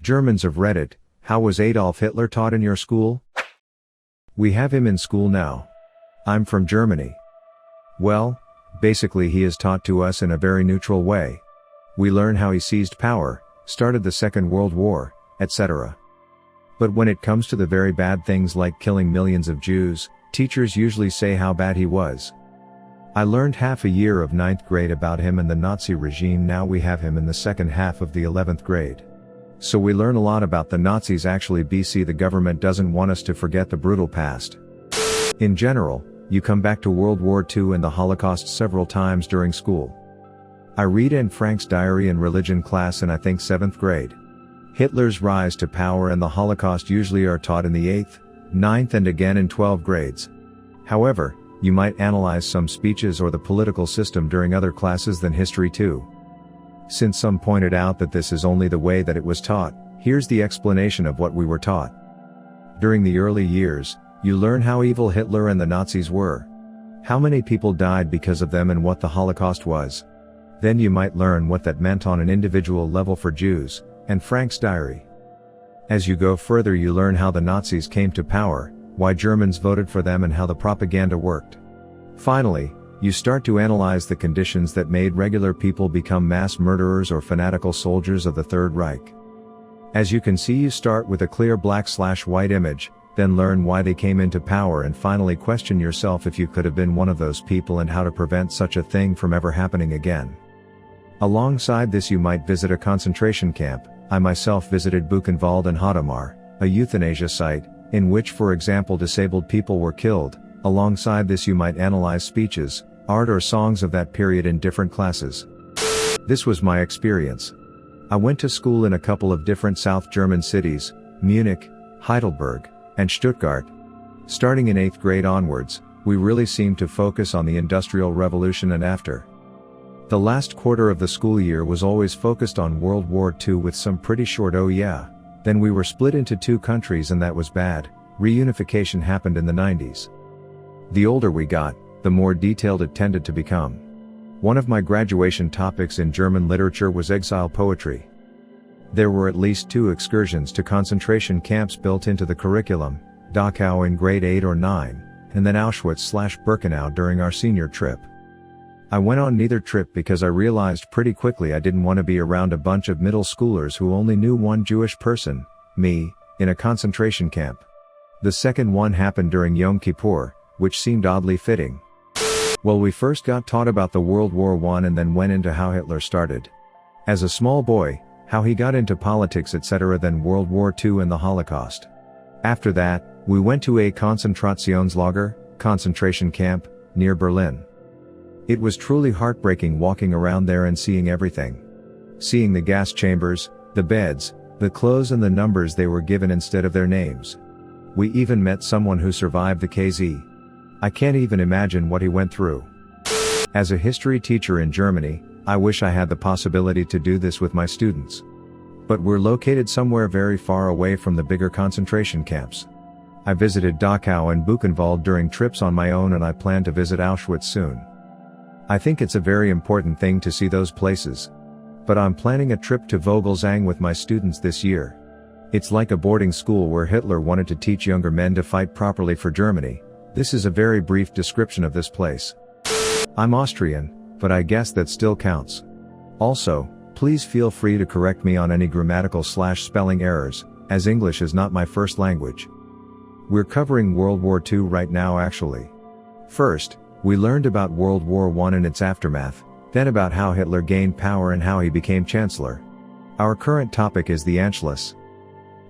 Germans of Reddit, how was Adolf Hitler taught in your school? We have him in school now. I'm from Germany. Well, basically he is taught to us in a very neutral way. We learn how he seized power, started the Second World War, etc. But when it comes to the very bad things like killing millions of Jews, teachers usually say how bad he was. I learned half a year of 9th grade about him and the Nazi regime. Now we have him in the second half of the 11th grade. So we learn a lot about the Nazis. Actually, BC, the government doesn't want us to forget the brutal past. In general, you come back to World War II and the Holocaust several times during school. I read Anne Frank's diary in religion class in I think 7th grade. Hitler's rise to power and the Holocaust usually are taught in the 8th, 9th and again in 12 grades. However, you might analyze some speeches or the political system during other classes than history too. Since some pointed out that this is only the way that it was taught, here's the explanation of what we were taught. During the early years, you learn how evil Hitler and the Nazis were. How many people died because of them and what the Holocaust was. Then you might learn what that meant on an individual level for Jews, and Frank's diary. As you go further, you learn how the Nazis came to power, why Germans voted for them, and how the propaganda worked. Finally, you start to analyze the conditions that made regular people become mass murderers or fanatical soldiers of the Third Reich. As you can see, you start with a clear black/white image, then learn why they came into power, and finally question yourself if you could have been one of those people and how to prevent such a thing from ever happening again. Alongside this, you might visit a concentration camp. I myself visited Buchenwald and Hadamar, a euthanasia site, in which, for example, disabled people were killed. Alongside this, you might analyze speeches, art or songs of that period in different classes. This was my experience. I went to school in a couple of different South German cities, Munich, Heidelberg, and Stuttgart. Starting in 8th grade onwards, we really seemed to focus on the Industrial Revolution and after. The last quarter of the school year was always focused on World War II with some pretty short "oh yeah." Then we were split into 2 countries and that was bad. Reunification happened in the 90s. The older we got, the more detailed it tended to become. One of my graduation topics in German literature was exile poetry. There were at least 2 excursions to concentration camps built into the curriculum, Dachau in grade 8 or 9, and then Auschwitz/Birkenau during our senior trip. I went on neither trip because I realized pretty quickly I didn't want to be around a bunch of middle schoolers who only knew one Jewish person, me, in a concentration camp. The second one happened during Yom Kippur, which seemed oddly fitting. Well, we first got taught about the World War I and then went into how Hitler started. As a small boy, how he got into politics, etc., then World War II and the Holocaust. After that, we went to a Konzentrationslager, concentration camp, near Berlin. It was truly heartbreaking walking around there and seeing everything. Seeing the gas chambers, the beds, the clothes and the numbers they were given instead of their names. We even met someone who survived the KZ. I can't even imagine what he went through. As a history teacher in Germany, I wish I had the possibility to do this with my students. But we're located somewhere very far away from the bigger concentration camps. I visited Dachau and Buchenwald during trips on my own and I plan to visit Auschwitz soon. I think it's a very important thing to see those places. But I'm planning a trip to Vogelsang with my students this year. It's like a boarding school where Hitler wanted to teach younger men to fight properly for Germany. This is a very brief description of this place. I'm Austrian, but I guess that still counts. Also, please feel free to correct me on any grammatical/spelling errors, as English is not my first language. We're covering World War II right now actually. First, we learned about World War I and its aftermath, then about how Hitler gained power and how he became chancellor. Our current topic is the Anschluss.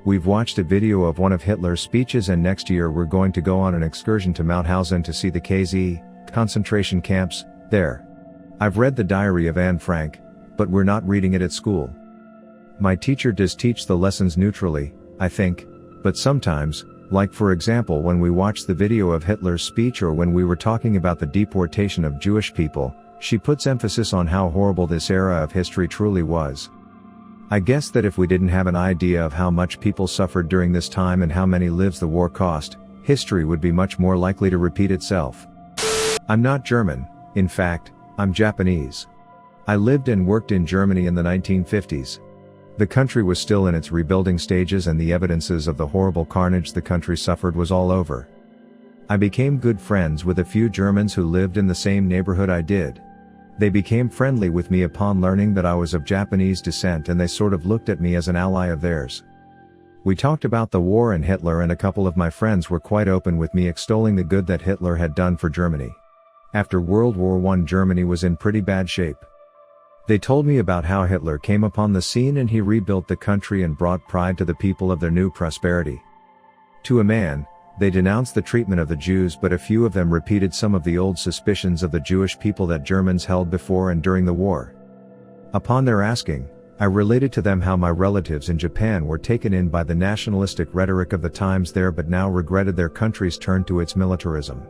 We've watched a video of one of Hitler's speeches and next year we're going to go on an excursion to Mauthausen to see the KZ, concentration camps, there. I've read the diary of Anne Frank, but we're not reading it at school. My teacher does teach the lessons neutrally, I think, but sometimes, like for example when we watched the video of Hitler's speech or when we were talking about the deportation of Jewish people, she puts emphasis on how horrible this era of history truly was. I guess that if we didn't have an idea of how much people suffered during this time and how many lives the war cost, history would be much more likely to repeat itself. I'm not German, in fact, I'm Japanese. I lived and worked in Germany in the 1950s. The country was still in its rebuilding stages and the evidences of the horrible carnage the country suffered was all over. I became good friends with a few Germans who lived in the same neighborhood I did. They became friendly with me upon learning that I was of Japanese descent, and they sort of looked at me as an ally of theirs. We talked about the war and Hitler, and a couple of my friends were quite open with me, extolling the good that Hitler had done for Germany. After World War I, Germany was in pretty bad shape. They told me about how Hitler came upon the scene and he rebuilt the country and brought pride to the people of their new prosperity. To a man, they denounced the treatment of the Jews, but a few of them repeated some of the old suspicions of the Jewish people that Germans held before and during the war. Upon their asking, I related to them how my relatives in Japan were taken in by the nationalistic rhetoric of the times there, but now regretted their country's turn to its militarism.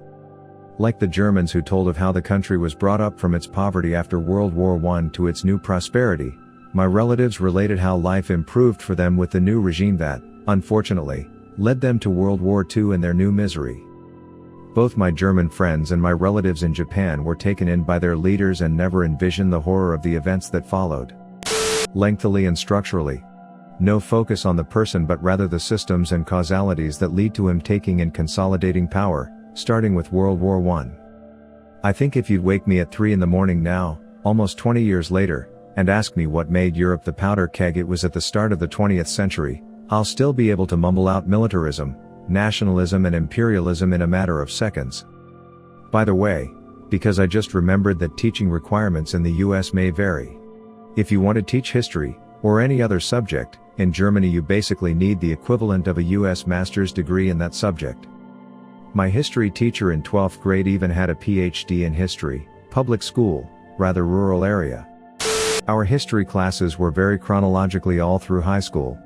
Like the Germans who told of how the country was brought up from its poverty after World War I to its new prosperity, my relatives related how life improved for them with the new regime that, unfortunately, led them to World War II and their new misery. Both my German friends and my relatives in Japan were taken in by their leaders and never envisioned the horror of the events that followed. Lengthily and structurally. No focus on the person but rather the systems and causalities that lead to him taking and consolidating power, starting with World War I. I think if you'd wake me at 3 in the morning now, almost 20 years later, and ask me what made Europe the powder keg it was at the start of the 20th century, I'll still be able to mumble out militarism, nationalism and imperialism in a matter of seconds. By the way, because I just remembered that teaching requirements in the US may vary. If you want to teach history, or any other subject, in Germany you basically need the equivalent of a US master's degree in that subject. My history teacher in 12th grade even had a PhD in history, public school, rather rural area. Our history classes were very chronologically all through high school.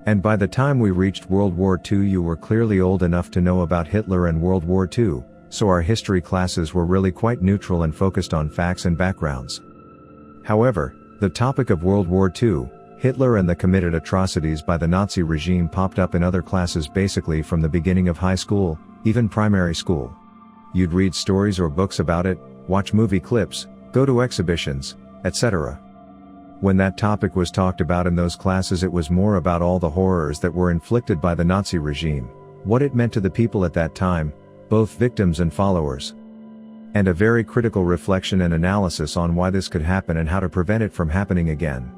And by the time we reached World War II you were clearly old enough to know about Hitler and World War II, so our history classes were really quite neutral and focused on facts and backgrounds. However, the topic of World War II, Hitler and the committed atrocities by the Nazi regime popped up in other classes basically from the beginning of high school, even primary school. You'd read stories or books about it, watch movie clips, go to exhibitions, etc. When that topic was talked about in those classes it was more about all the horrors that were inflicted by the Nazi regime, what it meant to the people at that time, both victims and followers. And a very critical reflection and analysis on why this could happen and how to prevent it from happening again.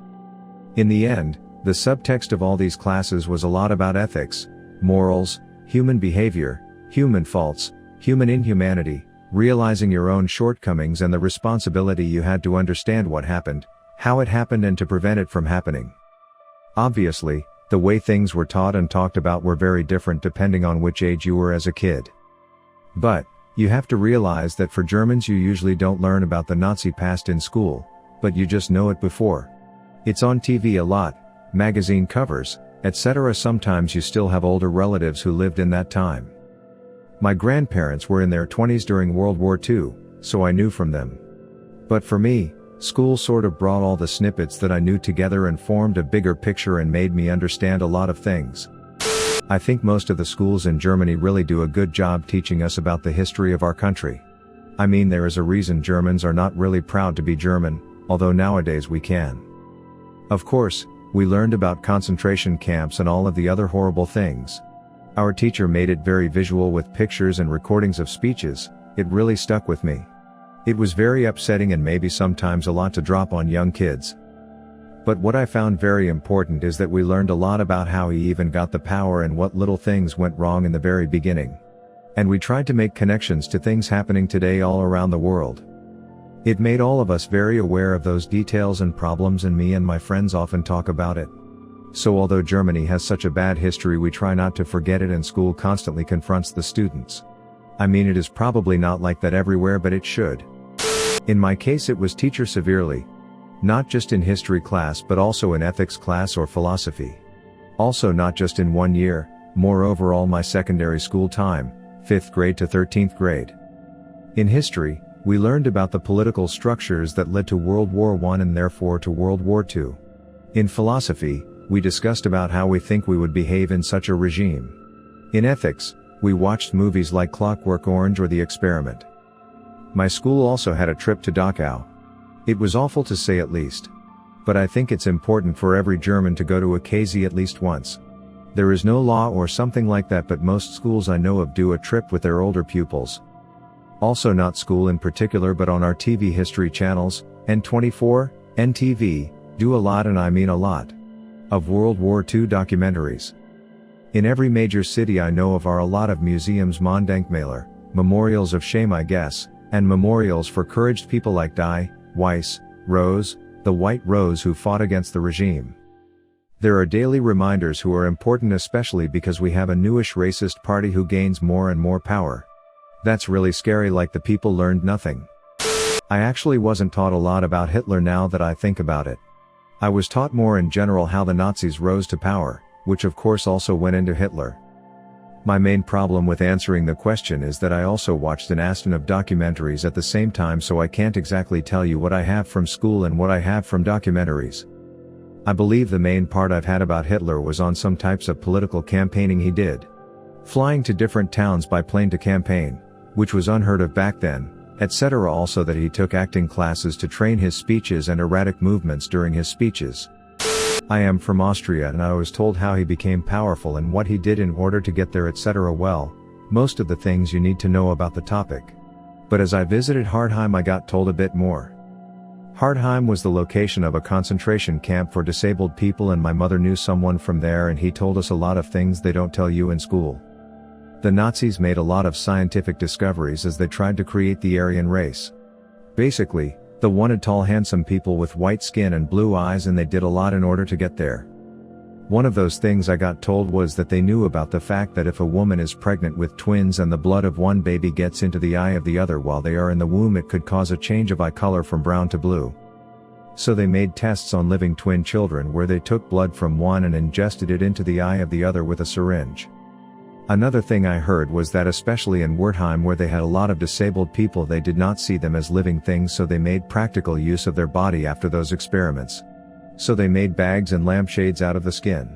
In the end, the subtext of all these classes was a lot about ethics, morals, human behavior, human faults, human inhumanity, realizing your own shortcomings and the responsibility you had to understand what happened, how it happened and to prevent it from happening. Obviously, the way things were taught and talked about were very different depending on which age you were as a kid. But, you have to realize that for Germans you usually don't learn about the Nazi past in school, but you just know it before. It's on TV a lot, magazine covers, etc. Sometimes you still have older relatives who lived in that time. My grandparents were in their 20s during World War II, so I knew from them. But for me, school sort of brought all the snippets that I knew together and formed a bigger picture and made me understand a lot of things. I think most of the schools in Germany really do a good job teaching us about the history of our country. I mean, there is a reason Germans are not really proud to be German, although nowadays we can. Of course, we learned about concentration camps and all of the other horrible things. Our teacher made it very visual with pictures and recordings of speeches. It really stuck with me. It was very upsetting and maybe sometimes a lot to drop on young kids. But what I found very important is that we learned a lot about how he even got the power and what little things went wrong in the very beginning. And we tried to make connections to things happening today all around the world. It made all of us very aware of those details and problems, and me and my friends often talk about it. So although Germany has such a bad history, we try not to forget it, and school constantly confronts the students. I mean, it is probably not like that everywhere, but it should. In my case it was teacher severely. Not just in history class but also in ethics class or philosophy. Also not just in 1 year, more overall my secondary school time, 5th grade to 13th grade. In history, we learned about the political structures that led to World War I and therefore to World War II. In philosophy, we discussed about how we think we would behave in such a regime. In ethics, we watched movies like Clockwork Orange or The Experiment. My school also had a trip to Dachau. It was awful to say at least. But I think it's important for every German to go to a KZ at least once. There is no law or something like that, but most schools I know of do a trip with their older pupils. Also, not school in particular, but on our TV history channels, N24, NTV, do a lot, and I mean a lot, of World War II documentaries. In every major city I know of are a lot of museums, Monddenkmäler, memorials of shame I guess, and memorials for courage people like Die, Weiss, Rose, the White Rose who fought against the regime. There are daily reminders who are important, especially because we have a newish racist party who gains more and more power. That's really scary, like the people learned nothing. I actually wasn't taught a lot about Hitler now that I think about it. I was taught more in general how the Nazis rose to power, which of course also went into Hitler. My main problem with answering the question is that I also watched an aston of documentaries at the same time, so I can't exactly tell you what I have from school and what I have from documentaries. I believe the main part I've had about Hitler was on some types of political campaigning he did. Flying to different towns by plane to campaign, which was unheard of back then, etc. Also that he took acting classes to train his speeches and erratic movements during his speeches. I am from Austria and I was told how he became powerful and what he did in order to get there, etc. Well, most of the things you need to know about the topic. But as I visited Hardheim I got told a bit more. Hardheim was the location of a concentration camp for disabled people, and my mother knew someone from there and he told us a lot of things they don't tell you in school. The Nazis made a lot of scientific discoveries as they tried to create the Aryan race. Basically, they wanted tall handsome people with white skin and blue eyes, and they did a lot in order to get there. One of those things I got told was that they knew about the fact that if a woman is pregnant with twins and the blood of one baby gets into the eye of the other while they are in the womb, it could cause a change of eye color from brown to blue. So they made tests on living twin children where they took blood from one and ingested it into the eye of the other with a syringe. Another thing I heard was that especially in Wertheim, where they had a lot of disabled people, they did not see them as living things, so they made practical use of their body after those experiments. So they made bags and lampshades out of the skin.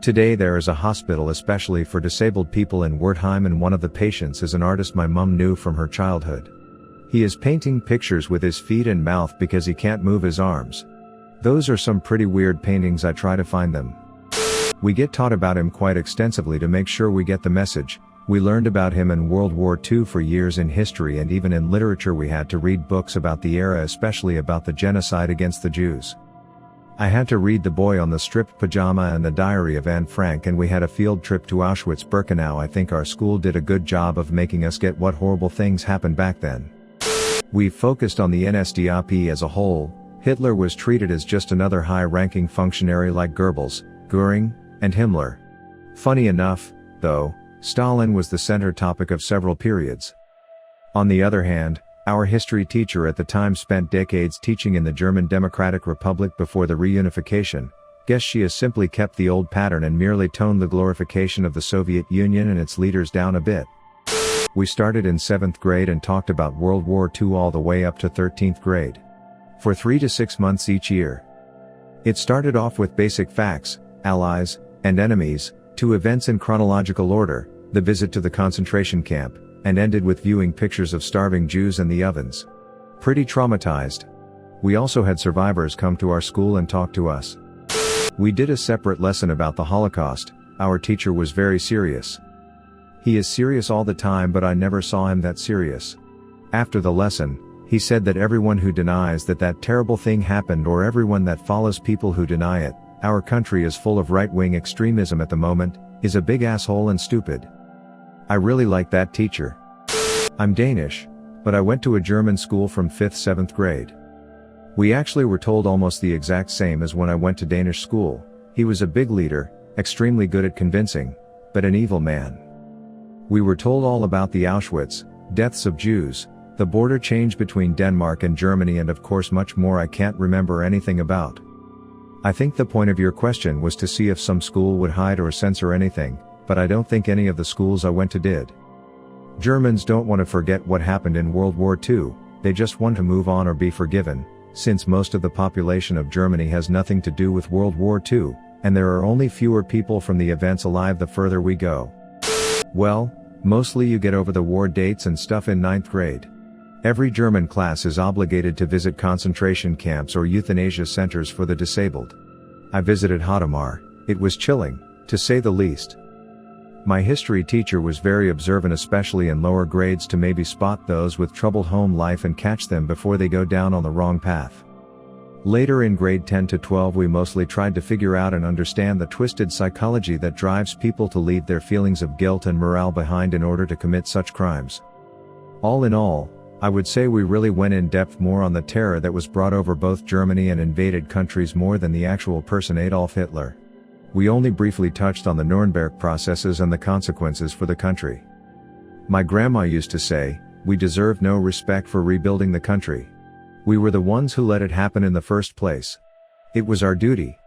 Today there is a hospital especially for disabled people in Wertheim, and one of the patients is an artist my mum knew from her childhood. He is painting pictures with his feet and mouth because he can't move his arms. Those are some pretty weird paintings. I try to find them. We get taught about him quite extensively to make sure we get the message. We learned about him in World War II for years in history, and even in literature we had to read books about the era, especially about the genocide against the Jews. I had to read The Boy on the Stripped Pajama and The Diary of Anne Frank, and we had a field trip to Auschwitz-Birkenau. I think our school did a good job of making us get what horrible things happened back then. We focused on the NSDAP as a whole. Hitler was treated as just another high-ranking functionary like Goebbels, Göring, and Himmler. Funny enough, though, Stalin was the center topic of several periods. On the other hand, our history teacher at the time spent decades teaching in the German Democratic Republic before the reunification. Guess she has simply kept the old pattern and merely toned the glorification of the Soviet Union and its leaders down a bit. We started in 7th grade and talked about World War II all the way up to 13th grade. For 3 to 6 months each year. It started off with basic facts, allies, and enemies, to events in chronological order, the visit to the concentration camp, and ended with viewing pictures of starving Jews in the ovens. Pretty traumatized. We also had survivors come to our school and talk to us. We did a separate lesson about the Holocaust. Our teacher was very serious. He is serious all the time, but I never saw him that serious. After the lesson, he said that everyone who denies that that terrible thing happened, or everyone that follows people who deny it, our country is full of right-wing extremism at the moment, is a big asshole and stupid. I really like that teacher. I'm Danish, but I went to a German school from 5th, 7th grade. We actually were told almost the exact same as when I went to Danish school. He was a big leader, extremely good at convincing, but an evil man. We were told all about the Auschwitz, deaths of Jews, the border change between Denmark and Germany, and of course much more I can't remember anything about. I think the point of your question was to see if some school would hide or censor anything, but I don't think any of the schools I went to did. Germans don't want to forget what happened in World War II, they just want to move on or be forgiven, since most of the population of Germany has nothing to do with World War II, and there are only fewer people from the events alive the further we go. Well, mostly you get over the war dates and stuff in 9th grade. Every German class is obligated to visit concentration camps or euthanasia centers for the disabled. I visited Hadamar. It was chilling, to say the least. My history teacher was very observant, especially in lower grades, to maybe spot those with troubled home life and catch them before they go down on the wrong path. Later in grade 10 to 12 we mostly tried to figure out and understand the twisted psychology that drives people to leave their feelings of guilt and morale behind in order to commit such crimes. All in all, I would say we really went in depth more on the terror that was brought over both Germany and invaded countries more than the actual person Adolf Hitler. We only briefly touched on the Nuremberg processes and the consequences for the country. My grandma used to say, "We deserve no respect for rebuilding the country. We were the ones who let it happen in the first place. It was our duty."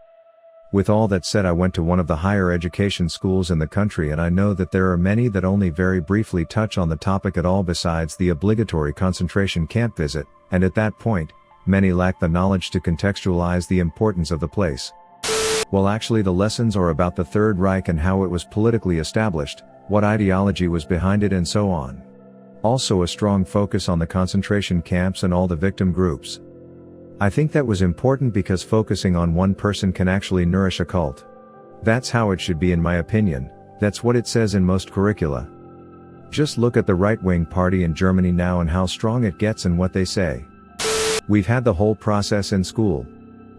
With all that said, I went to one of the higher education schools in the country, and I know that there are many that only very briefly touch on the topic at all besides the obligatory concentration camp visit, and at that point, many lack the knowledge to contextualize the importance of the place. Well, actually the lessons are about the Third Reich and how it was politically established, what ideology was behind it, and so on. Also a strong focus on the concentration camps and all the victim groups. I think that was important because focusing on one person can actually nourish a cult. That's how it should be, in my opinion. That's what it says in most curricula. Just look at the right-wing party in Germany now and how strong it gets and what they say. We've had the whole process in school.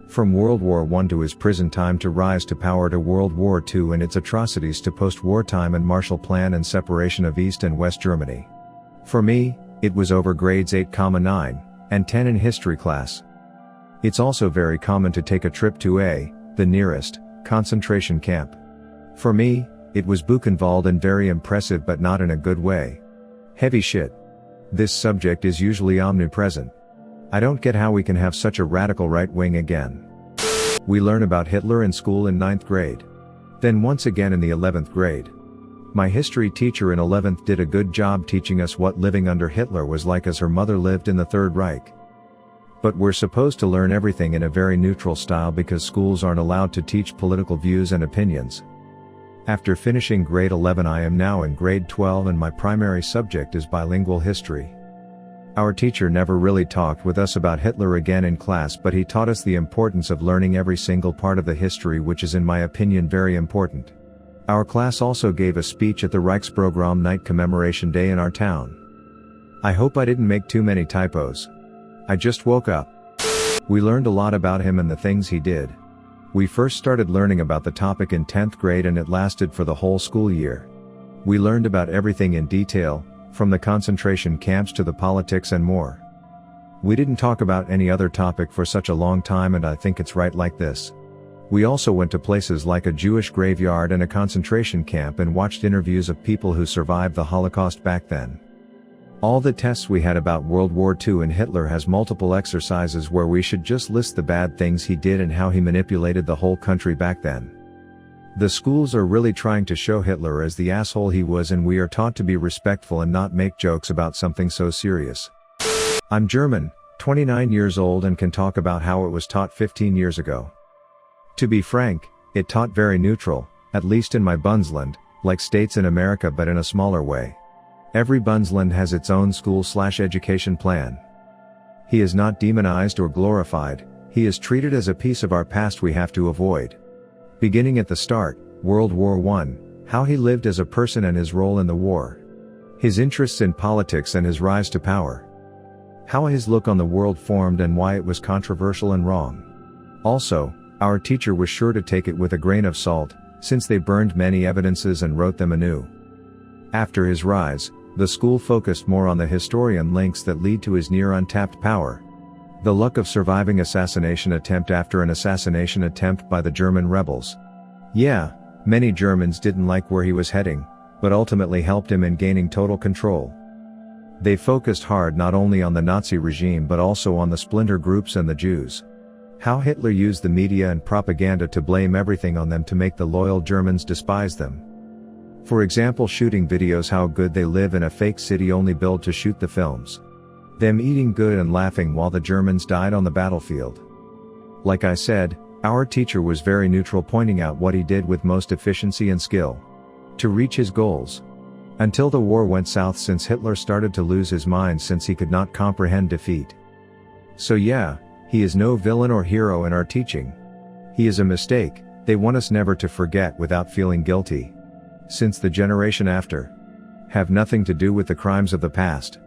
From World War I to his prison time to rise to power to World War II and its atrocities to post-war time and Marshall Plan and separation of East and West Germany. For me, it was over grades 8, 9, and 10 in history class. It's also very common to take a trip to the nearest, concentration camp. For me, it was Buchenwald and very impressive, but not in a good way. Heavy shit. This subject is usually omnipresent. I don't get how we can have such a radical right wing again. We learn about Hitler in school in 9th grade. Then once again in the 11th grade. My history teacher in 11th did a good job teaching us what living under Hitler was like, as her mother lived in the Third Reich. But we're supposed to learn everything in a very neutral style because schools aren't allowed to teach political views and opinions. After finishing grade 11 I am now in grade 12 and my primary subject is bilingual history. Our teacher never really talked with us about Hitler again in class, but he taught us the importance of learning every single part of the history, which is in my opinion very important. Our class also gave a speech at the Reichspogrom night commemoration day in our town. I hope I didn't make too many typos. I just woke up. We learned a lot about him and the things he did. We first started learning about the topic in 10th grade and it lasted for the whole school year. We learned about everything in detail, from the concentration camps to the politics and more. We didn't talk about any other topic for such a long time, and I think it's right like this. We also went to places like a Jewish graveyard and a concentration camp and watched interviews of people who survived the Holocaust back then. All the tests we had about World War II and Hitler has multiple exercises where we should just list the bad things he did and how he manipulated the whole country back then. The schools are really trying to show Hitler as the asshole he was, and we are taught to be respectful and not make jokes about something so serious. I'm German, 29 years old, and can talk about how it was taught 15 years ago. To be frank, it taught very neutral, at least in my Bundesland, like states in America but in a smaller way. Every Bundesland has its own school/education plan. He is not demonized or glorified, he is treated as a piece of our past we have to avoid. Beginning at the start, World War I, how he lived as a person and his role in the war. His interests in politics and his rise to power. How his look on the world formed and why it was controversial and wrong. Also, our teacher was sure to take it with a grain of salt, since they burned many evidences and wrote them anew. After his rise, the school focused more on the historian links that lead to his near untapped power. The luck of surviving assassination attempt after an assassination attempt by the German rebels. Yeah, many Germans didn't like where he was heading, but ultimately helped him in gaining total control. They focused hard not only on the Nazi regime but also on the splinter groups and the Jews. How Hitler used the media and propaganda to blame everything on them to make the loyal Germans despise them. For example, shooting videos how good they live in a fake city only built to shoot the films. Them eating good and laughing while the Germans died on the battlefield. Like I said, our teacher was very neutral, pointing out what he did with most efficiency and skill to reach his goals. Until the war went south, since Hitler started to lose his mind since he could not comprehend defeat. So yeah, he is no villain or hero in our teaching. He is a mistake they want us never to forget without feeling guilty. Since the generation after have nothing to do with the crimes of the past.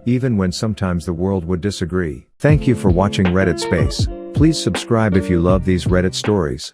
Even when sometimes the world would disagree. Thank you for watching Reddit Space. Please subscribe if you love these Reddit stories.